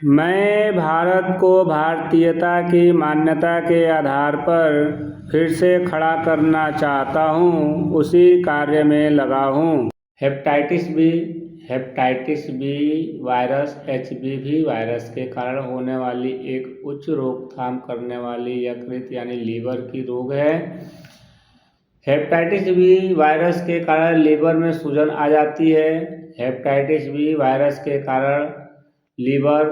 मैं भारत को भारतीयता की मान्यता के आधार पर फिर से खड़ा करना चाहता हूँ, उसी कार्य में लगा हूँ। Hepatitis B virus HBV virus के कारण होने वाली एक उच्च रोकथाम करने वाली यकृत यानी लीवर की रोग है। हेपेटाइटिस बी वायरस के कारण लीवर में सूजन आ जाती है। हेपेटाइटिस बी वायरस के कारण लीवर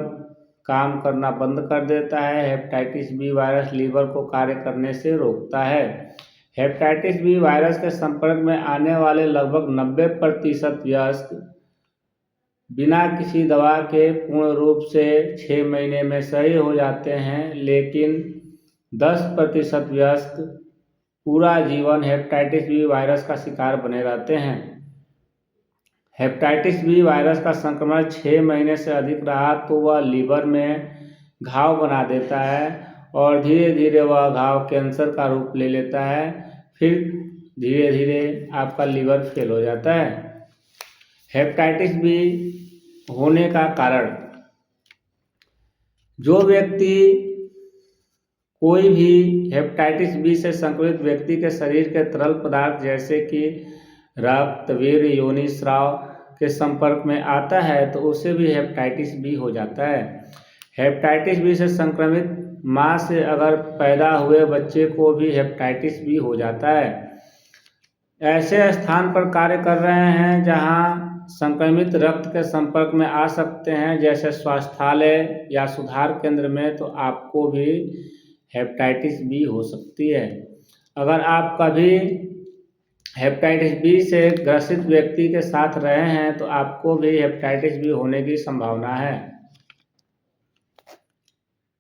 काम करना बंद कर देता है। हेपेटाइटिस बी वायरस लीवर को कार्य करने से रोकता है। हेपेटाइटिस बी वायरस के संपर्क में आने वाले लगभग 90% वयस्क बिना किसी दवा के पूर्ण रूप से 6 महीने में सही हो जाते हैं, लेकिन 10% वयस्क पूरा जीवन हेपेटाइटिस बी वायरस का शिकार बने रहते हैं। हेपेटाइटिस बी वायरस का संक्रमण 6 महीने से अधिक रहा तो वह लीवर में घाव बना देता है और धीरे धीरे वह घाव कैंसर का रूप ले लेता है। फिर धीरे धीरे आपका लीवर फेल हो जाता है। हेपेटाइटिस बी होने का कारण, जो व्यक्ति कोई भी हेपेटाइटिस बी से संक्रमित व्यक्ति के शरीर के तरल पदार्थ जैसे कि रक्त, वीर्य, योनि स्राव के संपर्क में आता है तो उसे भी हेपेटाइटिस बी हो जाता है। हेपेटाइटिस बी से संक्रमित मां से अगर पैदा हुए बच्चे को भी हेपेटाइटिस बी हो जाता है। ऐसे स्थान पर कार्य कर रहे हैं जहां संक्रमित रक्त के संपर्क में आ सकते हैं, जैसे स्वास्थ्यालय या सुधार केंद्र में, तो आपको भी हेपेटाइटिस बी हो सकती है। अगर आप कभी हेपेटाइटिस बी से ग्रसित व्यक्ति के साथ रहे हैं तो आपको भी हेपेटाइटिस बी होने की संभावना है।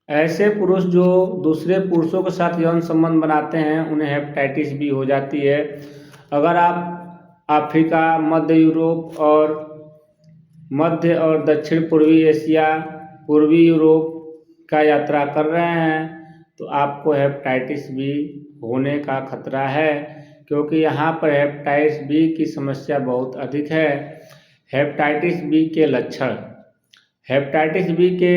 ऐसे पुरुष जो दूसरे पुरुषों के साथ यौन संबंध बनाते हैं उन्हें हेपेटाइटिस बी हो जाती है। अगर आप अफ्रीका, मध्य और दक्षिण पूर्वी एशिया, पूर्वी यूरोप का यात्रा कर रहे हैं तो आपको हेपेटाइटिस बी होने का खतरा है, क्योंकि यहाँ पर हेपेटाइटिस बी की समस्या बहुत अधिक है। हेपेटाइटिस बी के लक्षण, हेपेटाइटिस बी के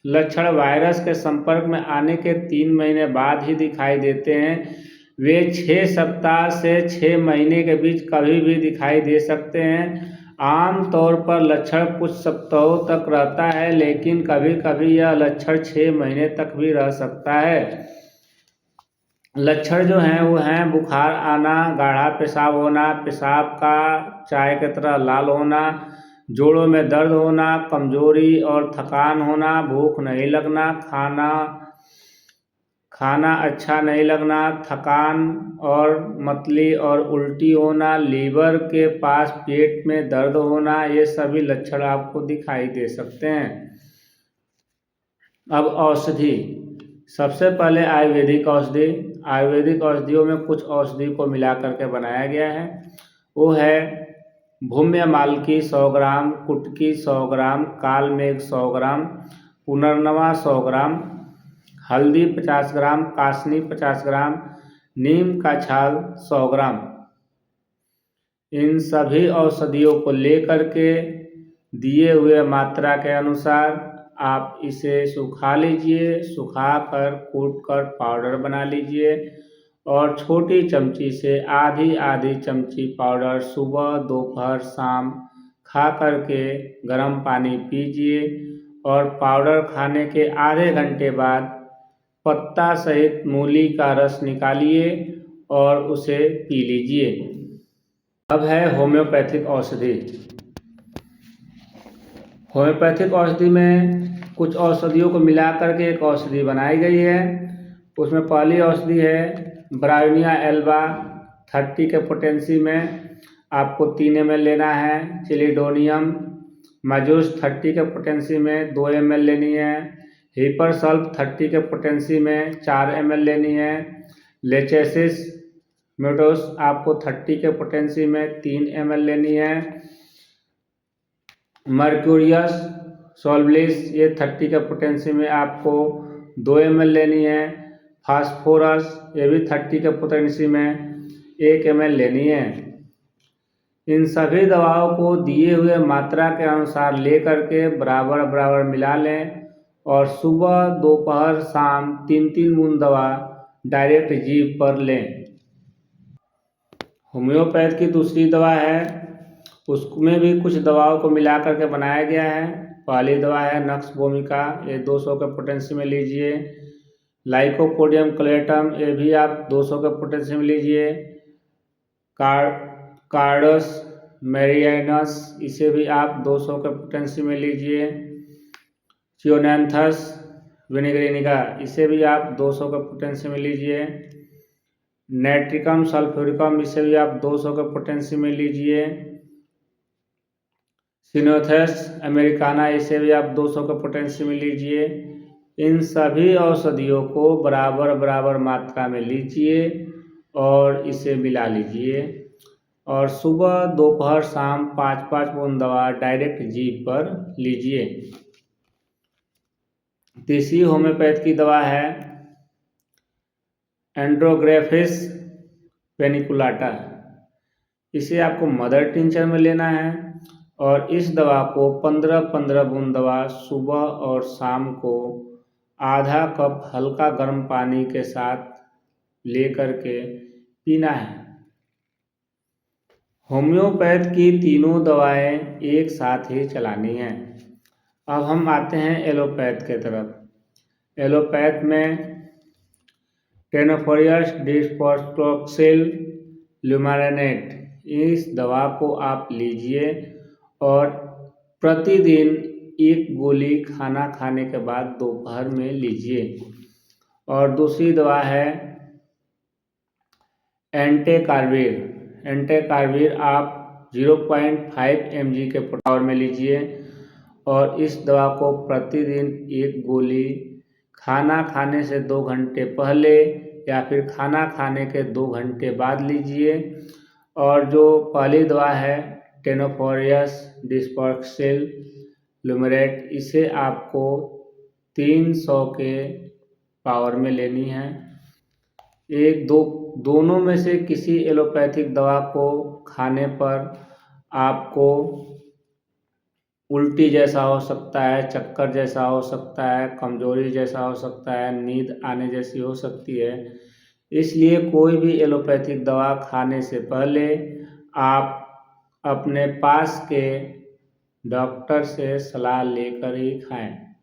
लक्षण वायरस के संपर्क में आने के 3 महीने बाद ही दिखाई देते हैं। वे 6 सप्ताह से 6 महीने के बीच कभी भी दिखाई दे सकते हैं। आम तौर पर लक्षण कुछ सप्ताहों तक रहता है, लेकिन कभी कभी यह लक्षण 6 महीने तक भी रह सकता है। लक्षण जो हैं वो हैं बुखार आना, गाढ़ा पेशाब होना, पेशाब का चाय की तरह लाल होना, जोड़ों में दर्द होना, कमजोरी और थकान होना, भूख नहीं लगना, खाना अच्छा नहीं लगना, थकान और मतली और उल्टी होना, लीवर के पास पेट में दर्द होना, ये सभी लक्षण आपको दिखाई दे सकते हैं। अब औषधि, सबसे पहले आयुर्वेदिक औषधि। आयुर्वेदिक औषधियों में कुछ औषधि को मिला करके बनाया गया है। वो है भूम्यमालकी 100 ग्राम, कुटकी 100 ग्राम, कालमेघ 100 ग्राम, पुनर्नवा 100 ग्राम, हल्दी 50 ग्राम, कासनी 50 ग्राम, नीम का छाल 100 ग्राम। इन सभी औषधियों को लेकर के दिए हुए मात्रा के अनुसार आप इसे सुखा लीजिए, सुखाकर कूटकर पाउडर बना लीजिए और छोटी चमची से आधी आधी चमची पाउडर सुबह, दोपहर, शाम खा करके गर्म पानी पीजिए और पाउडर खाने के आधे घंटे बाद पत्ता सहित मूली का रस निकालिए और उसे पी लीजिए। अब है होम्योपैथिक औषधि। होम्योपैथिक औषधि में कुछ औषधियों को मिलाकर के एक औषधि बनाई गई है। उसमें पहली औषधि है ब्रायोनिया एल्बा 30 के पोटेंसी में, आपको 3 ml लेना है। चिलिडोनियम माजूस 30 के पोटेंसी में 2 ml लेनी है। हिपरसल्फ 30 के पोटेंसी में 4 ml लेनी है। लेचेसिस म्यूटोस आपको 30 के पोटेंसी में 3 ml लेनी है। मर्क्यूरियस सोल्बलिस ये 30 के पोटेंसी में आपको 2 ml लेनी है। फास्फोरस ये भी 30 के पोटेंसी में 1 ml लेनी है। इन सभी दवाओं को दिए हुए मात्रा के अनुसार ले करके बराबर बराबर मिला लें और सुबह दोपहर शाम 3-3 बूंद दवा डायरेक्ट जीभ पर लें। होम्योपैथ की दूसरी दवा है, उसमें भी कुछ दवाओं को मिला करके बनाया गया है। पहली दवा है नक्स वोमिका, ये 200 के पोटेंसी में लीजिए। लाइकोपोडियम क्लेटम, ये भी आप 200 के पोटेंसी में लीजिए। कार्डस मेरियानस, इसे भी आप 200 के पोटेंसी में लीजिए। चियोनैंथस विनिग्रेनिका, इसे भी आप 200 के पोटेंसी में लीजिए। नाइट्रिकम सल्फ्यूरिकम, इसे भी आप 200 के पोटेंसी में लीजिए। सिनोथेस अमेरिकाना, इसे भी आप 200 के पोटेंसी में लीजिए। इन सभी औषधियों को बराबर बराबर मात्रा में लीजिए और इसे मिला लीजिए और सुबह दोपहर शाम 5-5 बूंद दवा डायरेक्ट जीभ पर लीजिए। तीसरी होम्योपैथ की दवा है एंड्रोग्रेफिस पेनिकुलाटा, इसे आपको मदर टिंचर में लेना है और इस दवा को 15-15 बूंद दवा सुबह और शाम को आधा कप हल्का गर्म पानी के साथ ले करके पीना है। होम्योपैथ की तीनों दवाएं एक साथ ही चलानी हैं। अब हम आते हैं एलोपैथ के तरफ। एलोपैथ में टेनोफोरियस डिस्प्रोक्सेल ल्यूमारेनेट, इस दवा को आप लीजिए और प्रतिदिन एक गोली खाना खाने के बाद दोपहर में लीजिए। और दूसरी दवा है एंटेकार्बिर। एंटेकार्बिर आप 0.5 mg के पावर में लीजिए और इस दवा को प्रतिदिन एक गोली खाना खाने से 2 घंटे पहले या फिर खाना खाने के 2 घंटे बाद लीजिए। और जो पहली दवा है टेनोफोरियस डिस्पर्सेल ल्यूमरेट, इसे आपको 300 के पावर में लेनी है। दोनों में से किसी एलोपैथिक दवा को खाने पर आपको उल्टी जैसा हो सकता है, चक्कर जैसा हो सकता है, कमजोरी जैसा हो सकता है, नींद आने जैसी हो सकती है। इसलिए कोई भी एलोपैथिक दवा खाने से पहले आप अपने पास के डॉक्टर से सलाह लेकर ही खाएं।